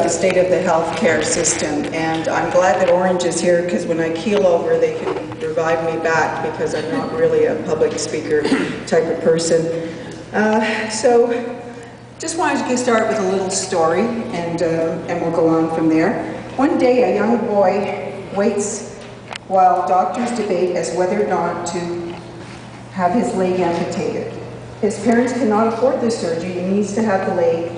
the state of the healthcare system, and I'm glad that Orange is here because when I keel over they can revive me back because I'm not really a public speaker type of person. So just wanted to start with a little story and we'll go on from there. One day a young boy waits while doctors debate as whether or not to have his leg amputated. His parents cannot afford the surgery. He needs to have the leg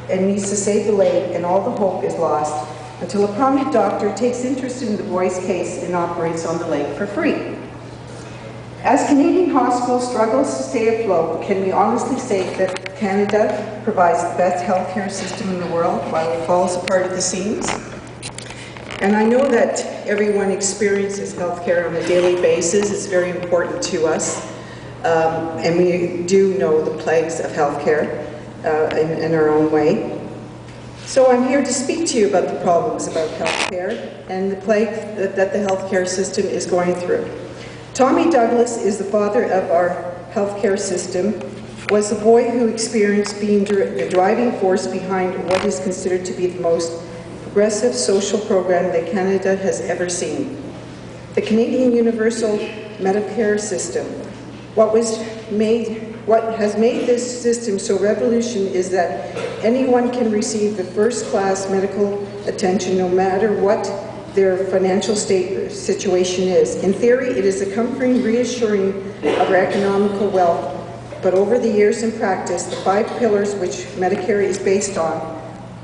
and needs to save the leg, and all the hope is lost until a prominent doctor takes interest in the boy's case and operates on the leg for free. As Canadian hospitals struggle to stay afloat, can we honestly say that Canada provides the best healthcare system in the world while it falls apart at the seams? And I know that everyone experiences healthcare on a daily basis. It's very important to us. And we do know the plagues of healthcare in our own way. So I'm here to speak to you about the problems about healthcare and the plague that the healthcare system is going through. Tommy Douglas is the father of our healthcare system, was the boy who experienced being the driving force behind what is considered to be the most progressive social program that Canada has ever seen. The Canadian Universal Medicare System. What has made this system so revolutionary is that anyone can receive the first-class medical attention no matter what their financial situation is. In theory, it is a comforting, reassuring of our economical wealth, but over the years in practice, the 5 pillars which Medicare is based on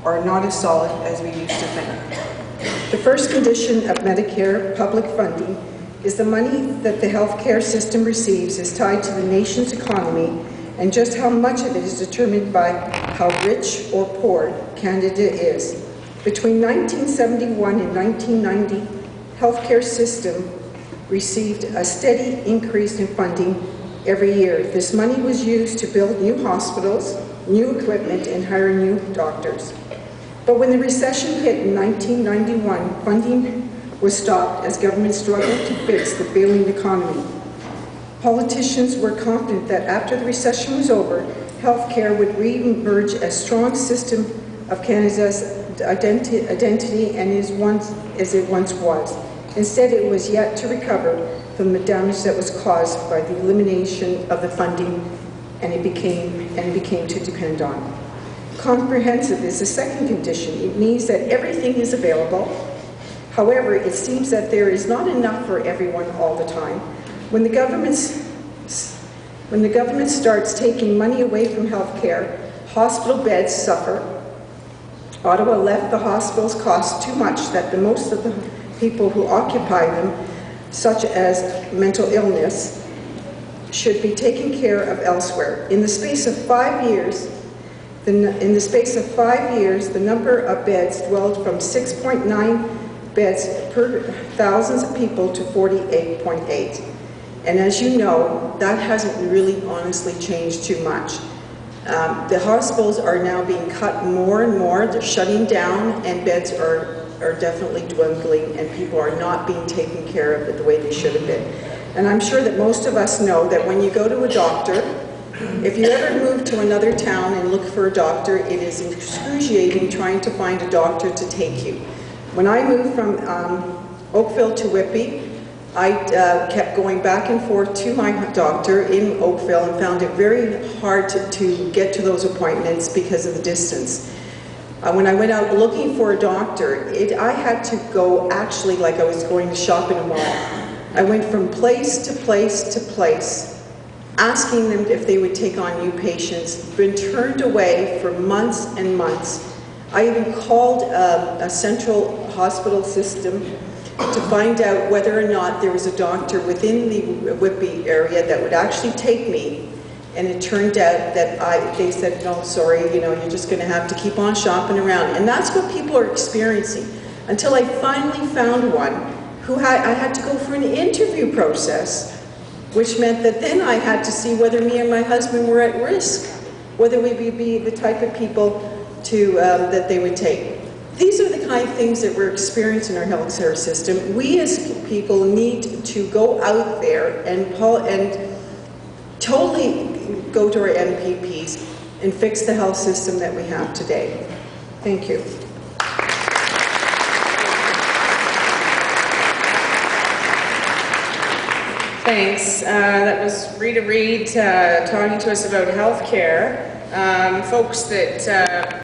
are not as solid as we used to think. The first condition of Medicare public funding is the money that the healthcare system receives is tied to the nation's economy, and just how much of it is determined by how rich or poor Canada is. Between 1971 and 1990, healthcare system received a steady increase in funding every year. This money was used to build new hospitals, new equipment, and hire new doctors. But when the recession hit in 1991, funding was stopped as government struggled to fix the failing economy. Politicians were confident that after the recession was over, healthcare would re-emerge as a strong system of Canada's identity and as it once was. Instead, it was yet to recover from the damage that was caused by the elimination of the funding, and it became to depend on. Comprehensive is the second condition. It means that everything is available. However, it seems that there is not enough for everyone all the time. When the government starts taking money away from healthcare, hospital beds suffer. Ottawa left the hospitals cost too much that most of the people who occupy them, such as mental illness, should be taken care of elsewhere. In the space of 5 years, the number of beds dwindled from 6.9 beds per thousands of people to 48.8. And as you know, that hasn't really honestly changed too much. The hospitals are now being cut more and more. They're shutting down, and beds are definitely dwindling, and people are not being taken care of the way they should have been. And I'm sure that most of us know that when you go to a doctor, if you ever move to another town and look for a doctor, it is excruciating trying to find a doctor to take you. When I moved from Oakville to Whitby, I kept going back and forth to my doctor in Oakville and found it very hard to get to those appointments because of the distance. When I went out looking for a doctor, I had to go actually like I was going to shop in a mall. I went from place to place to place, asking them if they would take on new patients, been turned away for months and months. I even called a central hospital system to find out whether or not there was a doctor within the Whitby area that would actually take me, and it turned out that they said, no, sorry, you know, you're just going to have to keep on shopping around. And that's what people are experiencing, until I finally found one who I had to go for an interview process, which meant that then I had to see whether me and my husband were at risk, whether we would be the type of people that they would take. These are the kind of things that we're experiencing in our healthcare system. We as people need to go out there and totally go to our MPPs and fix the health system that we have today. Thank you. Thanks. That was Reid talking to us about healthcare. Folks that